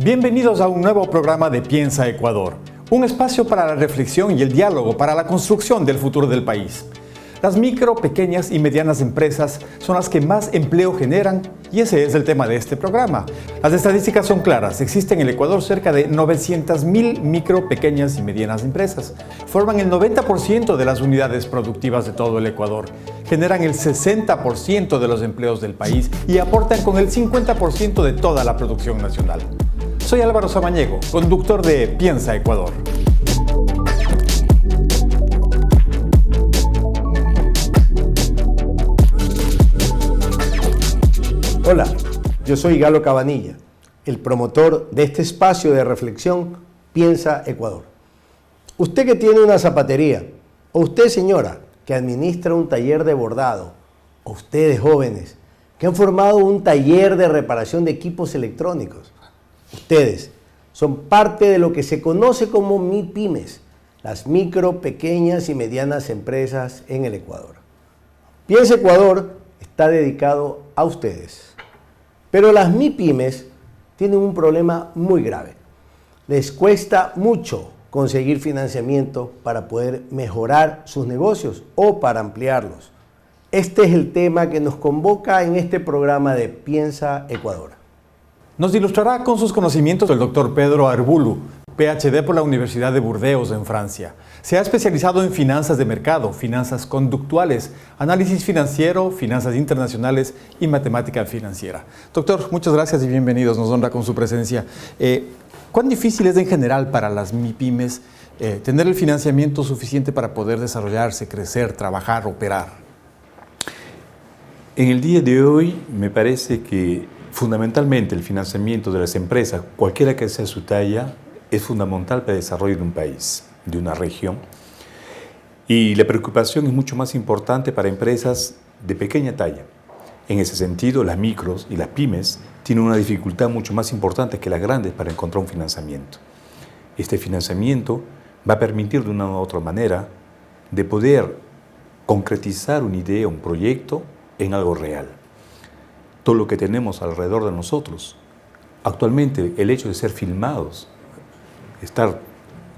Bienvenidos a un nuevo programa de Piensa Ecuador, un espacio para la reflexión y el diálogo para la construcción del futuro del país. Las micro, pequeñas y medianas empresas son las que más empleo generan y ese es el tema de este programa. Las estadísticas son claras, existen en el Ecuador cerca de 900.000 micro, pequeñas y medianas empresas. Forman el 90% de las unidades productivas de todo el Ecuador, generan el 60% de los empleos del país y aportan con el 50% de toda la producción nacional. Soy Álvaro Samaniego, conductor de Piensa Ecuador. Hola, yo soy Galo Cabanilla, el promotor de este espacio de reflexión Piensa Ecuador. Usted que tiene una zapatería, o usted señora que administra un taller de bordado, o ustedes jóvenes que han formado un taller de reparación de equipos electrónicos, ustedes son parte de lo que se conoce como MIPYMES, las micro, pequeñas y medianas empresas en el Ecuador. Piensa Ecuador está dedicado a ustedes. Pero las MIPYMES tienen un problema muy grave. Les cuesta mucho conseguir financiamiento para poder mejorar sus negocios o para ampliarlos. Este es el tema que nos convoca en este programa de Piensa Ecuador. Nos ilustrará con sus conocimientos el doctor Pedro Arbulu, PhD por la Universidad de Burdeos en Francia. Se ha especializado en finanzas de mercado, finanzas conductuales, análisis financiero, finanzas internacionales y matemática financiera. Doctor, muchas gracias y bienvenidos. Nos honra con su presencia. ¿Cuán difícil es en general para las MIPYMES tener el financiamiento suficiente para poder desarrollarse, crecer, trabajar, operar? En el día de hoy me parece que fundamentalmente el financiamiento de las empresas, cualquiera que sea su talla, es fundamental para el desarrollo de un país, de una región. Y la preocupación es mucho más importante para empresas de pequeña talla. En ese sentido, las micros y las pymes tienen una dificultad mucho más importante que las grandes para encontrar un financiamiento. Este financiamiento va a permitir de una u otra manera de poder concretizar una idea, un proyecto en algo real. Todo lo que tenemos alrededor de nosotros, actualmente el hecho de ser filmados, estar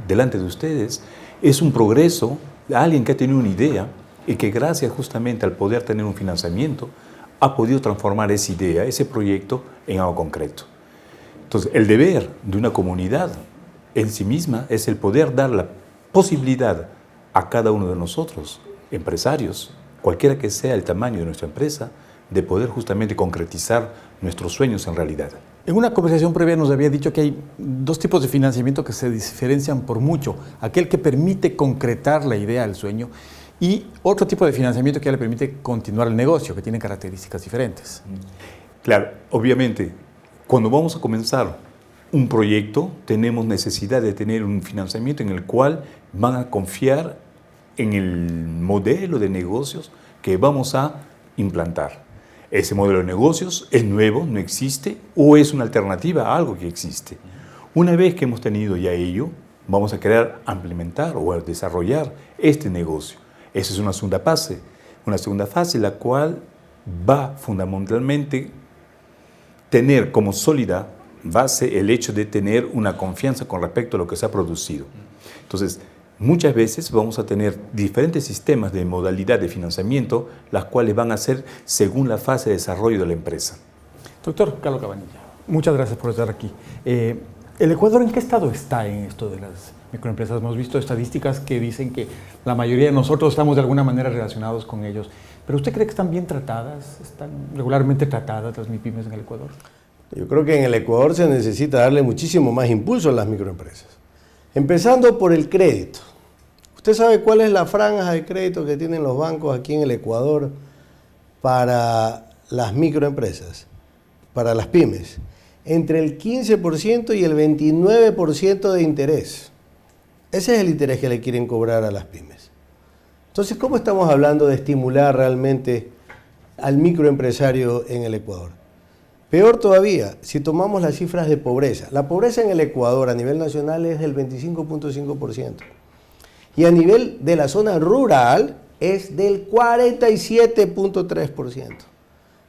delante de ustedes, es un progreso de alguien que ha tenido una idea y que gracias justamente al poder tener un financiamiento ha podido transformar esa idea, ese proyecto en algo concreto. Entonces, el deber de una comunidad en sí misma es el poder dar la posibilidad a cada uno de nosotros, empresarios, cualquiera que sea el tamaño de nuestra empresa, de poder justamente concretizar nuestros sueños en realidad. En una conversación previa nos había dicho que hay dos tipos de financiamiento que se diferencian por mucho. Aquel que permite concretar la idea, el sueño, y otro tipo de financiamiento que le permite continuar el negocio, que tiene características diferentes. Claro, obviamente, cuando vamos a comenzar un proyecto, tenemos necesidad de tener un financiamiento en el cual van a confiar en el modelo de negocios que vamos a implantar. Ese modelo de negocios es nuevo, no existe, o es una alternativa a algo que existe. Una vez que hemos tenido ya ello, vamos a querer implementar o desarrollar este negocio. Esa es una segunda fase la cual va fundamentalmente tener como sólida base el hecho de tener una confianza con respecto a lo que se ha producido. Entonces, muchas veces vamos a tener diferentes sistemas de modalidad de financiamiento, las cuales van a ser según la fase de desarrollo de la empresa. Doctor Galo Cabanilla, muchas gracias por estar aquí. ¿El Ecuador en qué estado está en esto de las microempresas? Hemos visto estadísticas que dicen que la mayoría de nosotros estamos de alguna manera relacionados con ellos. ¿Pero usted cree que están bien tratadas, están regularmente tratadas las MIPYMES en el Ecuador? Yo creo que en el Ecuador se necesita darle muchísimo más impulso a las microempresas. Empezando por el crédito. ¿Usted sabe cuál es la franja de crédito que tienen los bancos aquí en el Ecuador para las microempresas, para las pymes? Entre el 15% y el 29% de interés. Ese es el interés que le quieren cobrar a las pymes. Entonces, ¿cómo estamos hablando de estimular realmente al microempresario en el Ecuador? Peor todavía, si tomamos las cifras de pobreza. La pobreza en el Ecuador a nivel nacional es del 25.5%. Y a nivel de la zona rural es del 47.3%.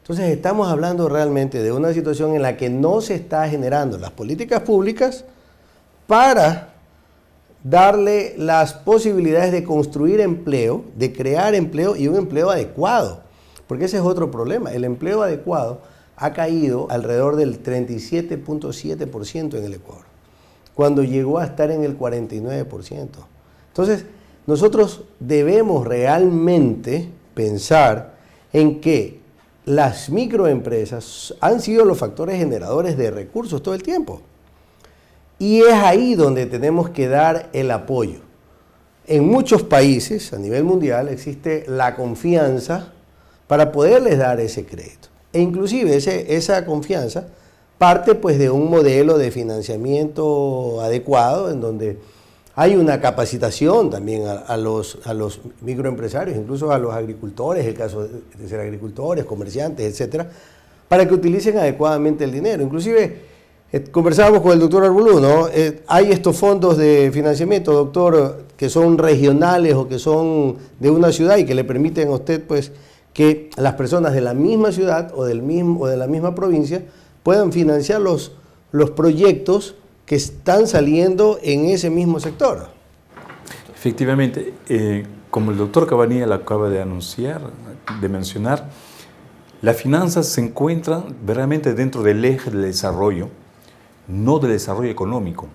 Entonces estamos hablando realmente de una situación en la que no se está generando las políticas públicas para darle las posibilidades de construir empleo, de crear empleo y un empleo adecuado. Porque ese es otro problema. El empleo adecuado ha caído alrededor del 37.7% en el Ecuador, cuando llegó a estar en el 49%. Entonces, nosotros debemos realmente pensar en que las microempresas han sido los factores generadores de recursos todo el tiempo. Y es ahí donde tenemos que dar el apoyo. En muchos países a nivel mundial existe la confianza para poderles dar ese crédito. E inclusive esa confianza parte pues de un modelo de financiamiento adecuado en donde hay una capacitación también a los microempresarios, incluso a los agricultores, el caso de ser agricultores, comerciantes, etcétera, para que utilicen adecuadamente el dinero. Inclusive conversábamos con el doctor Arbulú, ¿no? Hay estos fondos de financiamiento, doctor, que son regionales o que son de una ciudad y que le permiten a usted pues que las personas de la misma ciudad o de la misma provincia puedan financiar los proyectos que están saliendo en ese mismo sector. Efectivamente, como el doctor Cabanilla lo acaba de anunciar, de mencionar, las finanzas se encuentran verdaderamente dentro del eje del desarrollo, no del desarrollo económico.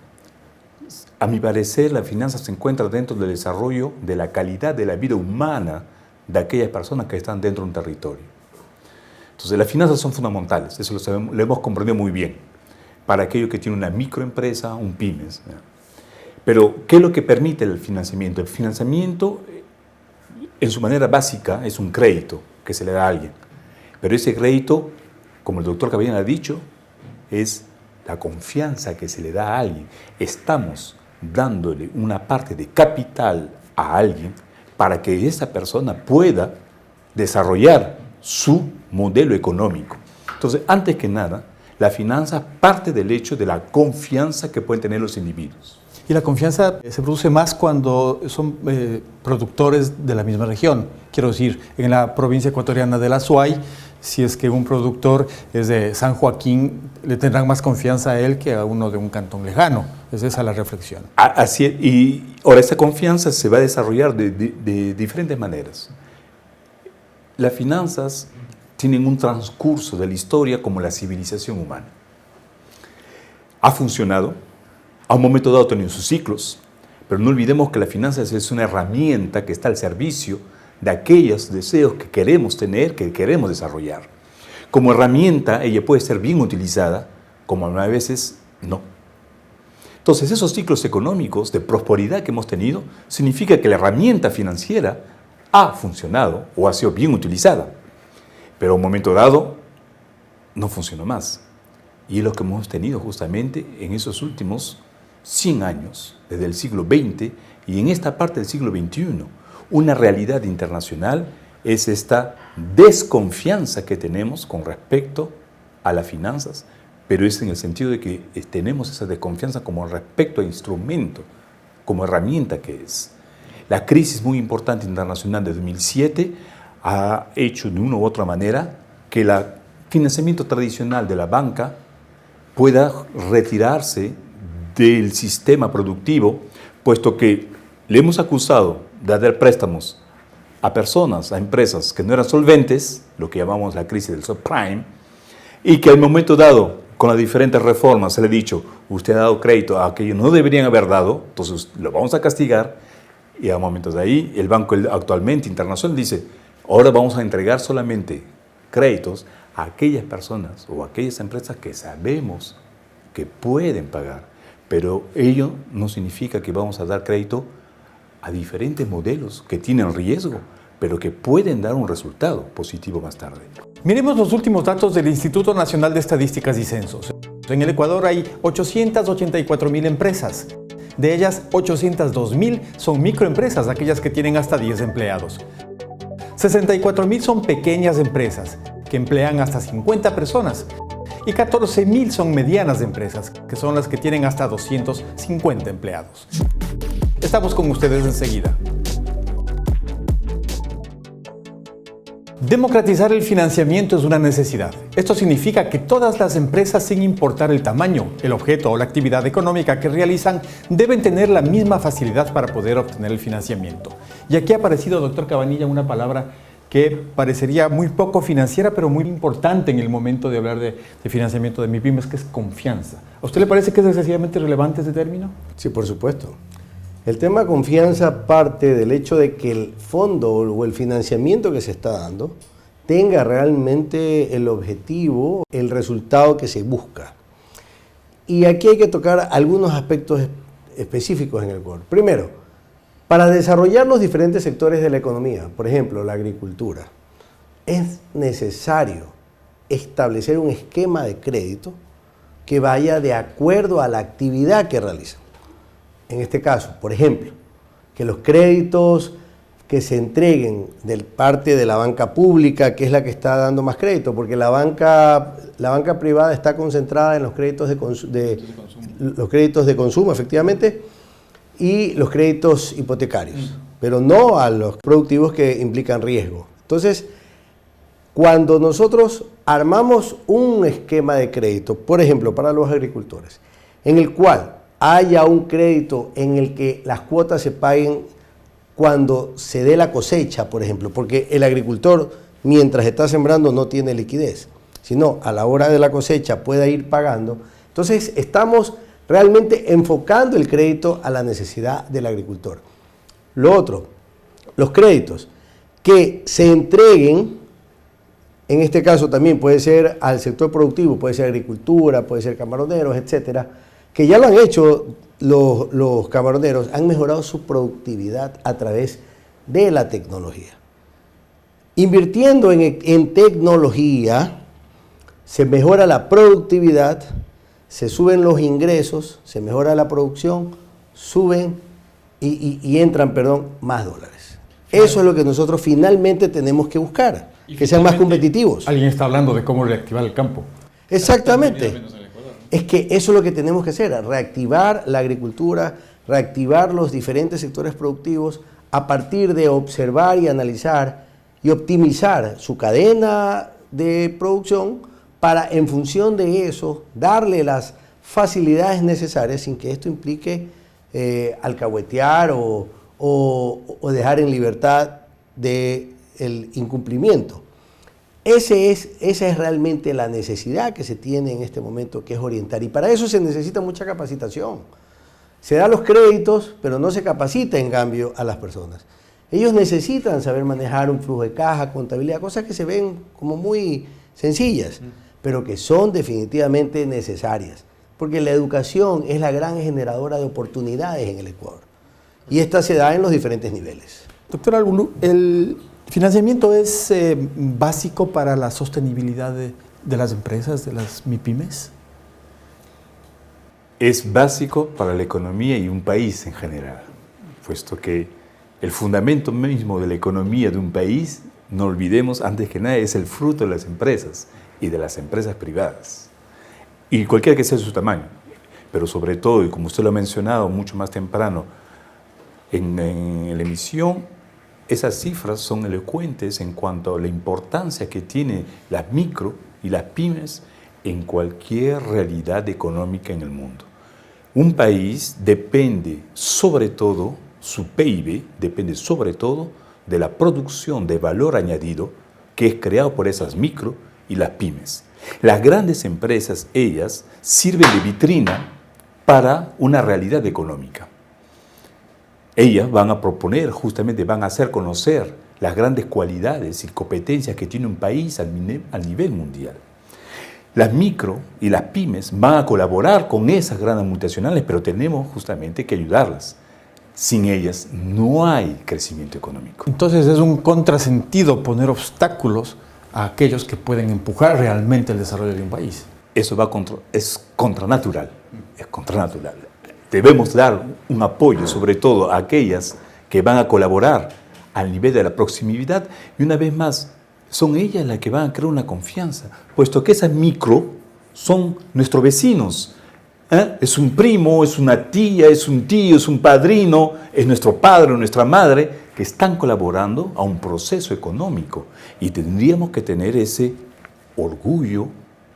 A mi parecer, las finanzas se encuentran dentro del desarrollo de la calidad de la vida humana de aquellas personas que están dentro de un territorio. Entonces, las finanzas son fundamentales, eso lo hemos comprendido muy bien, para aquello que tiene una microempresa, un pymes. Pero, ¿qué es lo que permite el financiamiento? El financiamiento, en su manera básica, es un crédito que se le da a alguien. Pero ese crédito, como el doctor Caballero ha dicho, es la confianza que se le da a alguien. Estamos dándole una parte de capital a alguien para que esa persona pueda desarrollar su modelo económico. Entonces, antes que nada, la finanza parte del hecho de la confianza que pueden tener los individuos. Y la confianza se produce más cuando son productores de la misma región. Quiero decir, en la provincia ecuatoriana de la Azuay, si es que un productor es de San Joaquín, le tendrán más confianza a él que a uno de un cantón lejano. Es esa la reflexión. Así es. Y ahora esta confianza se va a desarrollar de diferentes maneras. Las finanzas tienen un transcurso de la historia como la civilización humana. Ha funcionado, a un momento dado ha tenido sus ciclos, pero no olvidemos que la finanza es una herramienta que está al servicio de aquellos deseos que queremos tener, que queremos desarrollar. Como herramienta, ella puede ser bien utilizada, como a veces no. Entonces, esos ciclos económicos de prosperidad que hemos tenido, significa que la herramienta financiera ha funcionado o ha sido bien utilizada. Pero a un momento dado no funcionó más. Y es lo que hemos tenido justamente en esos últimos 100 años, desde el siglo XX y en esta parte del siglo XXI. Una realidad internacional es esta desconfianza que tenemos con respecto a las finanzas, pero es en el sentido de que tenemos esa desconfianza como respecto a instrumento, como herramienta que es. La crisis muy importante internacional de 2007 ha hecho de una u otra manera que el financiamiento tradicional de la banca pueda retirarse del sistema productivo, puesto que le hemos acusado de dar préstamos a personas, a empresas que no eran solventes, lo que llamamos la crisis del subprime, y que al momento dado, con las diferentes reformas, se le ha dicho, usted ha dado crédito a aquellos que no deberían haber dado, entonces lo vamos a castigar, y a momentos de ahí, el banco actualmente internacional dice, ahora vamos a entregar solamente créditos a aquellas personas o a aquellas empresas que sabemos que pueden pagar, pero ello no significa que vamos a dar crédito a diferentes modelos que tienen riesgo, pero que pueden dar un resultado positivo más tarde. Miremos los últimos datos del Instituto Nacional de Estadísticas y Censos. En el Ecuador hay 884.000 empresas. De ellas, 802.000 son microempresas, aquellas que tienen hasta 10 empleados. 64.000 son pequeñas empresas, que emplean hasta 50 personas. Y 14.000 son medianas empresas, que son las que tienen hasta 250 empleados. Estamos con ustedes enseguida. Democratizar el financiamiento es una necesidad. Esto significa que todas las empresas, sin importar el tamaño, el objeto o la actividad económica que realizan, deben tener la misma facilidad para poder obtener el financiamiento. Y aquí ha aparecido, doctor Cabanilla, una palabra que parecería muy poco financiera, pero muy importante en el momento de hablar de financiamiento de MIPYMES, que es confianza. ¿A usted le parece que es excesivamente relevante ese término? Sí, por supuesto. El tema confianza parte del hecho de que el fondo o el financiamiento que se está dando tenga realmente el objetivo, el resultado que se busca. Y aquí hay que tocar algunos aspectos específicos en el Ecuador. Primero, para desarrollar los diferentes sectores de la economía, por ejemplo, la agricultura, es necesario establecer un esquema de crédito que vaya de acuerdo a la actividad que realizan. En este caso, por ejemplo, que los créditos que se entreguen de parte de la banca pública, que es la que está dando más crédito, porque la banca privada está concentrada en los créditos los créditos de consumo, efectivamente, y los créditos hipotecarios, pero no a los productivos que implican riesgo. Entonces, cuando nosotros armamos un esquema de crédito, por ejemplo, para los agricultores, en el cual haya un crédito en el que las cuotas se paguen cuando se dé la cosecha, por ejemplo, porque el agricultor, mientras está sembrando, no tiene liquidez, sino a la hora de la cosecha pueda ir pagando. Entonces, estamos realmente enfocando el crédito a la necesidad del agricultor. Lo otro, los créditos que se entreguen, en este caso también puede ser al sector productivo, puede ser agricultura, puede ser camaroneros, etcétera, que ya lo han hecho los camaroneros, han mejorado su productividad a través de la tecnología. Invirtiendo en tecnología, se mejora la productividad, se suben los ingresos, se mejora la producción, suben y entran, más dólares. Eso es lo que nosotros finalmente tenemos que buscar, que sean más competitivos. Alguien está hablando de cómo reactivar el campo. Exactamente. Es que eso es lo que tenemos que hacer, reactivar la agricultura, reactivar los diferentes sectores productivos a partir de observar y analizar y optimizar su cadena de producción para, en función de eso, darle las facilidades necesarias sin que esto implique alcahuetear o dejar en libertad del incumplimiento. Esa es realmente la necesidad que se tiene en este momento, que es orientar. Y para eso se necesita mucha capacitación. Se da los créditos, pero no se capacita en cambio a las personas. Ellos necesitan saber manejar un flujo de caja, contabilidad, cosas que se ven como muy sencillas, pero que son definitivamente necesarias. Porque la educación es la gran generadora de oportunidades en el Ecuador. Y esta se da en los diferentes niveles. Doctor Argulú, ¿el financiamiento es básico para la sostenibilidad de las empresas, de las MIPYMES? Es básico para la economía y un país en general, puesto que el fundamento mismo de la economía de un país, no olvidemos, antes que nada, es el fruto de las empresas y de las empresas privadas, y cualquiera que sea su tamaño. Pero sobre todo, y como usted lo ha mencionado mucho más temprano en la emisión, esas cifras son elocuentes en cuanto a la importancia que tienen las micro y las pymes en cualquier realidad económica en el mundo. Un país depende sobre todo, su PIB depende sobre todo de la producción de valor añadido que es creado por esas micro y las pymes. Las grandes empresas, ellas, sirven de vitrina para una realidad económica. Ellas van a proponer, justamente van a hacer conocer las grandes cualidades y competencias que tiene un país al nivel mundial. Las micro y las pymes van a colaborar con esas grandes multinacionales, pero tenemos justamente que ayudarlas. Sin ellas no hay crecimiento económico. Entonces es un contrasentido poner obstáculos a aquellos que pueden empujar realmente el desarrollo de un país. Eso es contranatural, es contranatural. Debemos dar un apoyo, sobre todo a aquellas que van a colaborar al nivel de la proximidad, y una vez más, son ellas las que van a crear una confianza, puesto que esas micro son nuestros vecinos. Es un primo, es una tía, es un tío, es un padrino, es nuestro padre o nuestra madre, que están colaborando a un proceso económico y tendríamos que tener ese orgullo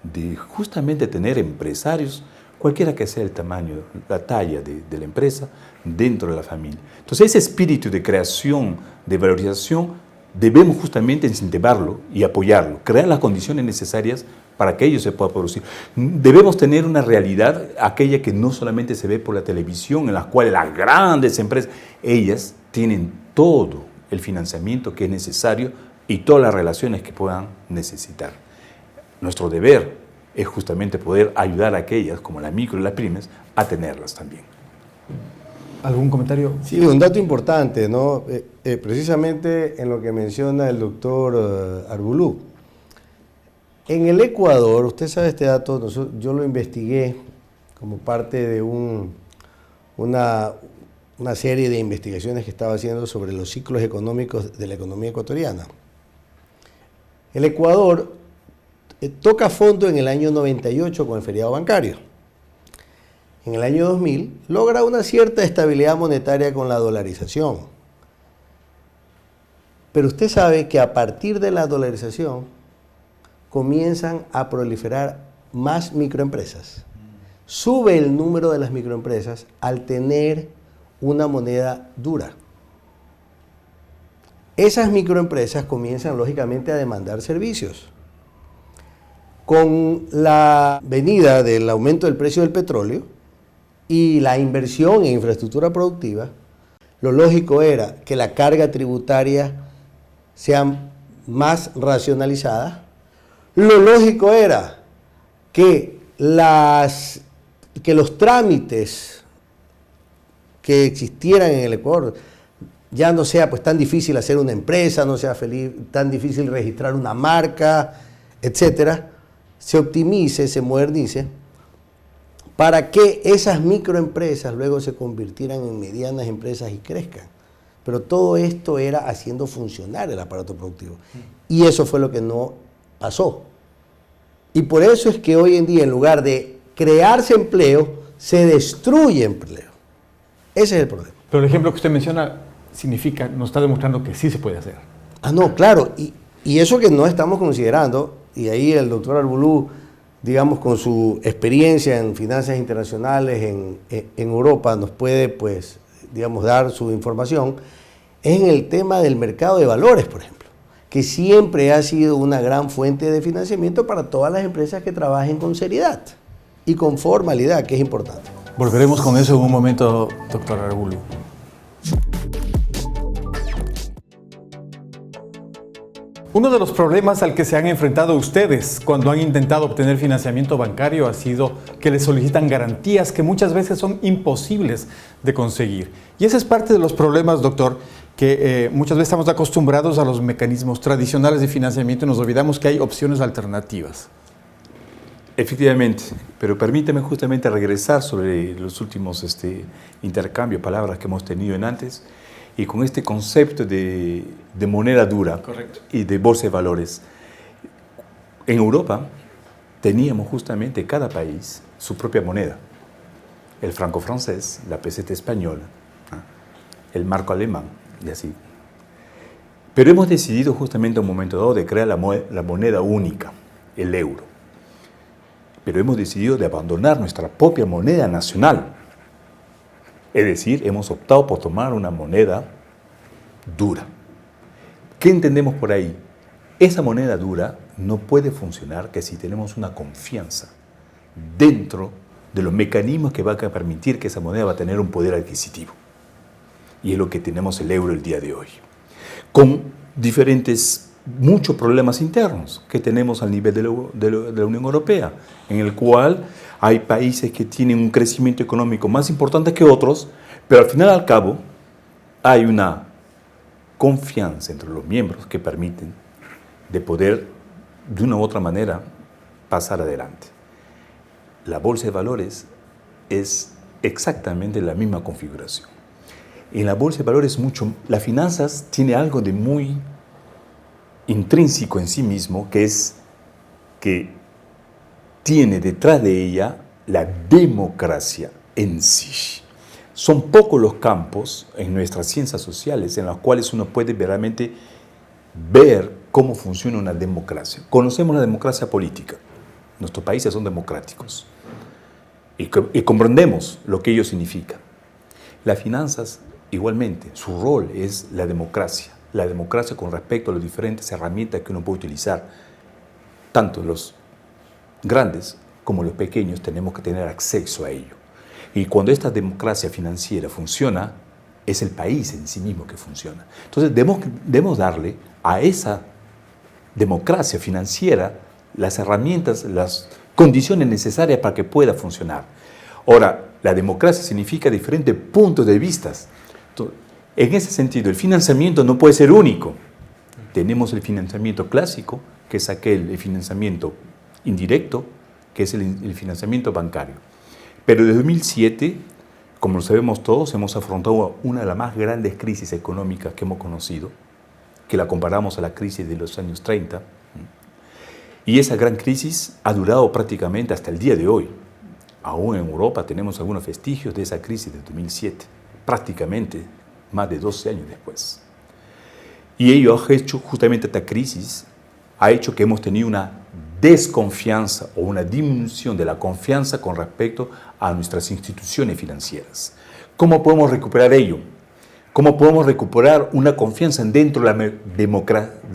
de justamente tener empresarios, cualquiera que sea el tamaño, la talla de la empresa, dentro de la familia. Entonces ese espíritu de creación, de valorización, debemos justamente incentivarlo y apoyarlo, crear las condiciones necesarias para que ello se pueda producir. Debemos tener una realidad, aquella que no solamente se ve por la televisión, en la cual las grandes empresas, ellas tienen todo el financiamiento que es necesario y todas las relaciones que puedan necesitar. Nuestro deber es justamente poder ayudar a aquellas, como la micro y las pymes, a tenerlas también. ¿Algún comentario? Sí, un dato importante, ¿no? Precisamente en lo que menciona el doctor Arbulú. En el Ecuador, usted sabe este dato, yo lo investigué como parte de una serie de investigaciones que estaba haciendo sobre los ciclos económicos de la economía ecuatoriana. El Ecuador toca fondo en el año 98 con el feriado bancario. En el año 2000 logra una cierta estabilidad monetaria con la dolarización. Pero usted sabe que a partir de la dolarización comienzan a proliferar más microempresas. Sube el número de las microempresas al tener una moneda dura. Esas microempresas comienzan lógicamente a demandar servicios. Con la venida del aumento del precio del petróleo y la inversión en infraestructura productiva, lo lógico era que la carga tributaria sea más racionalizada. Lo lógico era que los trámites que existieran en el Ecuador ya no sea pues tan difícil hacer una empresa, no sea tan difícil registrar una marca, etcétera, se optimice, se modernice, para que esas microempresas luego se convirtieran en medianas empresas y crezcan. Pero todo esto era haciendo funcionar el aparato productivo. Y eso fue lo que no pasó. Y por eso es que hoy en día, en lugar de crearse empleo, se destruye empleo. Ese es el problema. Pero el ejemplo que usted menciona nos está demostrando que sí se puede hacer. No, claro. Y eso que no estamos considerando, y ahí el doctor Arbulú, digamos, con su experiencia en finanzas internacionales en Europa, nos puede, pues, digamos, dar su información, es en el tema del mercado de valores, por ejemplo, que siempre ha sido una gran fuente de financiamiento para todas las empresas que trabajen con seriedad y con formalidad, que es importante. Volveremos con eso en un momento, doctor Arbulú. Uno de los problemas al que se han enfrentado ustedes cuando han intentado obtener financiamiento bancario ha sido que les solicitan garantías que muchas veces son imposibles de conseguir. Y ese es parte de los problemas, doctor, que muchas veces estamos acostumbrados a los mecanismos tradicionales de financiamiento y nos olvidamos que hay opciones alternativas. Efectivamente, pero permítame justamente regresar sobre los últimos intercambios, palabras que hemos tenido en antes, y con este concepto de moneda dura. Correcto. Y de bolsa de valores. En Europa teníamos justamente cada país su propia moneda. El franco francés, la peseta española, el marco alemán y así. Pero hemos decidido justamente en un momento dado de crear la moneda única, el euro. Pero hemos decidido de abandonar nuestra propia moneda nacional. Es decir, hemos optado por tomar una moneda dura. ¿Qué entendemos por ahí? Esa moneda dura no puede funcionar que si tenemos una confianza dentro de los mecanismos que van a permitir que esa moneda va a tener un poder adquisitivo. Y es lo que tenemos el euro el día de hoy. Con muchos problemas internos que tenemos al nivel de la Unión Europea, en el cual hay países que tienen un crecimiento económico más importante que otros, pero al final y al cabo hay una confianza entre los miembros que permiten de poder de una u otra manera pasar adelante. La bolsa de valores es exactamente la misma configuración. En la bolsa de valores las finanzas tiene algo de muy intrínseco en sí mismo, que es que tiene detrás de ella la democracia en sí. Son pocos los campos en nuestras ciencias sociales en los cuales uno puede realmente ver cómo funciona una democracia. Conocemos la democracia política. Nuestros países son democráticos y comprendemos lo que ello significa. Las finanzas, igualmente, su rol es la democracia con respecto a las diferentes herramientas que uno puede utilizar. Tanto los grandes como los pequeños tenemos que tener acceso a ello. Y cuando esta democracia financiera funciona, es el país en sí mismo que funciona. Entonces debemos darle a esa democracia financiera las herramientas, las condiciones necesarias para que pueda funcionar. Ahora, la democracia significa diferentes puntos de vista. Entonces, en ese sentido, el financiamiento no puede ser único. Tenemos el financiamiento clásico, que es el financiamiento indirecto, que es el financiamiento bancario. Pero desde 2007, como lo sabemos todos, hemos afrontado una de las más grandes crisis económicas que hemos conocido, que la comparamos a la crisis de los años 30. Y esa gran crisis ha durado prácticamente hasta el día de hoy. Aún en Europa tenemos algunos vestigios de esa crisis de 2007, prácticamente más de 12 años después. Y ello ha hecho, justamente esta crisis, ha hecho que hemos tenido una desconfianza o una disminución de la confianza con respecto a nuestras instituciones financieras. ¿Cómo podemos recuperar ello? ¿Cómo podemos recuperar una confianza dentro de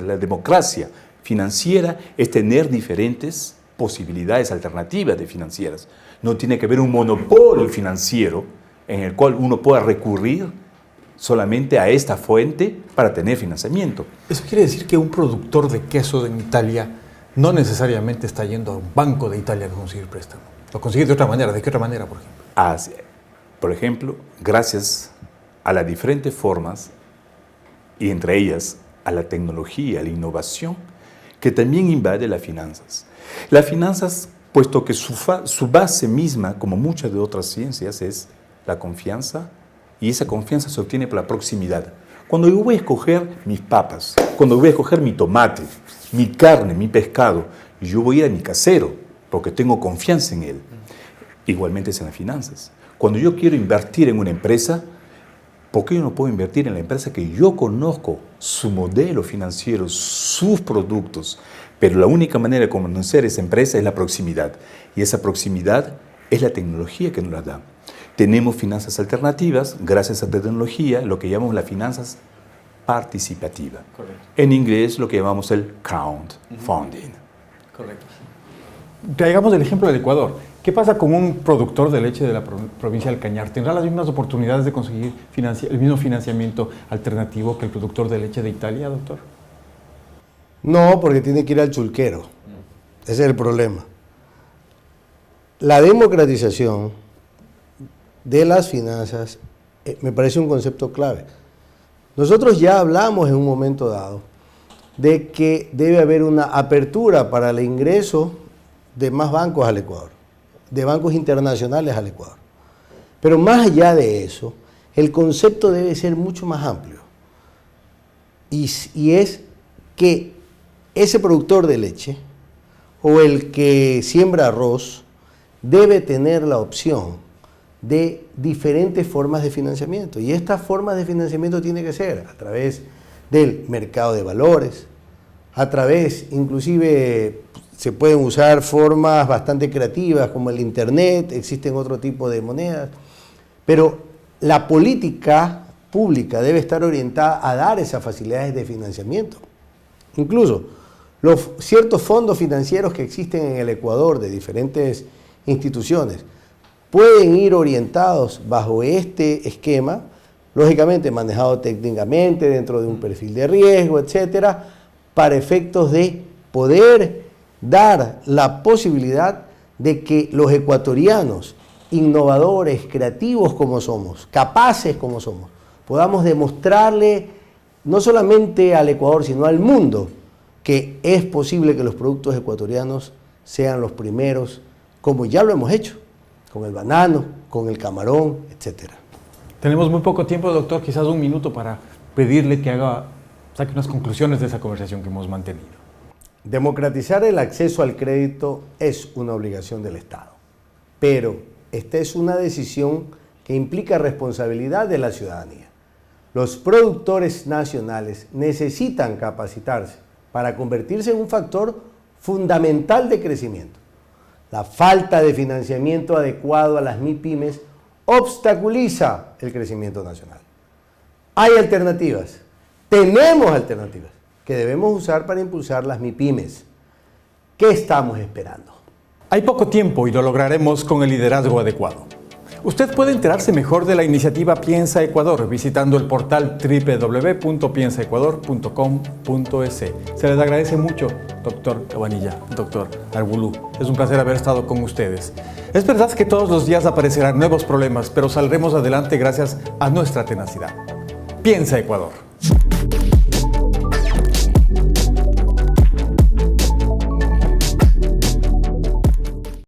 la democracia financiera? Es tener diferentes posibilidades alternativas de financieras. No tiene que haber un monopolio financiero en el cual uno pueda recurrir solamente a esta fuente para tener financiamiento. Eso quiere decir que un productor de queso en Italia no necesariamente está yendo a un banco de Italia a conseguir préstamo. Lo consigue de otra manera. ¿De qué otra manera, por ejemplo? Por ejemplo, gracias a las diferentes formas, y entre ellas a la tecnología, a la innovación, que también invade las finanzas. Las finanzas, puesto que su base misma, como muchas de otras ciencias, es la confianza, y esa confianza se obtiene por la proximidad. Cuando yo voy a escoger mis papas, cuando voy a escoger mi tomate, mi carne, mi pescado, yo voy a ir a mi casero, porque tengo confianza en él. Igualmente es en las finanzas. Cuando yo quiero invertir en una empresa, ¿por qué yo no puedo invertir en la empresa que yo conozco su modelo financiero, sus productos? Pero la única manera de conocer esa empresa es la proximidad. Y esa proximidad es la tecnología que nos la da. Tenemos finanzas alternativas, gracias a la tecnología, lo que llamamos las finanzas participativas. Correcto. En inglés lo que llamamos el crowdfunding. Correcto. Traigamos el ejemplo del Ecuador. ¿Qué pasa con un productor de leche de la provincia del Cañar? ¿Tendrá las mismas oportunidades de conseguir el mismo financiamiento alternativo que el productor de leche de Italia, doctor? No, porque tiene que ir al chulquero. Ese es el problema. La democratización de las finanzas me parece un concepto clave. Nosotros ya hablamos en un momento dado de que debe haber una apertura para el ingreso de más bancos al Ecuador, de bancos internacionales al Ecuador. Pero más allá de eso, el concepto debe ser mucho más amplio. Y es que ese productor de leche o el que siembra arroz debe tener la opción de diferentes formas de financiamiento. Y estas formas de financiamiento tiene que ser a través del mercado de valores, a través, inclusive se pueden usar formas bastante creativas como el internet, existen otro tipo de monedas, pero la política pública debe estar orientada a dar esas facilidades de financiamiento. Incluso ciertos fondos financieros que existen en el Ecuador de diferentes instituciones pueden ir orientados bajo este esquema, lógicamente manejado técnicamente dentro de un perfil de riesgo, etcétera, para efectos de poder dar la posibilidad de que los ecuatorianos, innovadores, creativos como somos, capaces como somos, podamos demostrarle no solamente al Ecuador, sino al mundo, que es posible que los productos ecuatorianos sean los primeros, como ya lo hemos hecho, con el banano, con el camarón, etc. Tenemos muy poco tiempo, doctor, quizás un minuto para pedirle que saque unas conclusiones de esa conversación que hemos mantenido. Democratizar el acceso al crédito es una obligación del Estado, pero esta es una decisión que implica responsabilidad de la ciudadanía. Los productores nacionales necesitan capacitarse para convertirse en un factor fundamental de crecimiento. La falta de financiamiento adecuado a las MIPYMES obstaculiza el crecimiento nacional. Hay alternativas, tenemos alternativas que debemos usar para impulsar las MIPYMES. ¿Qué estamos esperando? Hay poco tiempo y lo lograremos con el liderazgo adecuado. Usted puede enterarse mejor de la iniciativa Piensa Ecuador visitando el portal www.piensaecuador.com.es. Se les agradece mucho, doctor Cabanilla, doctor Argulú. Es un placer haber estado con ustedes. Es verdad que todos los días aparecerán nuevos problemas, pero saldremos adelante gracias a nuestra tenacidad. Piensa Ecuador.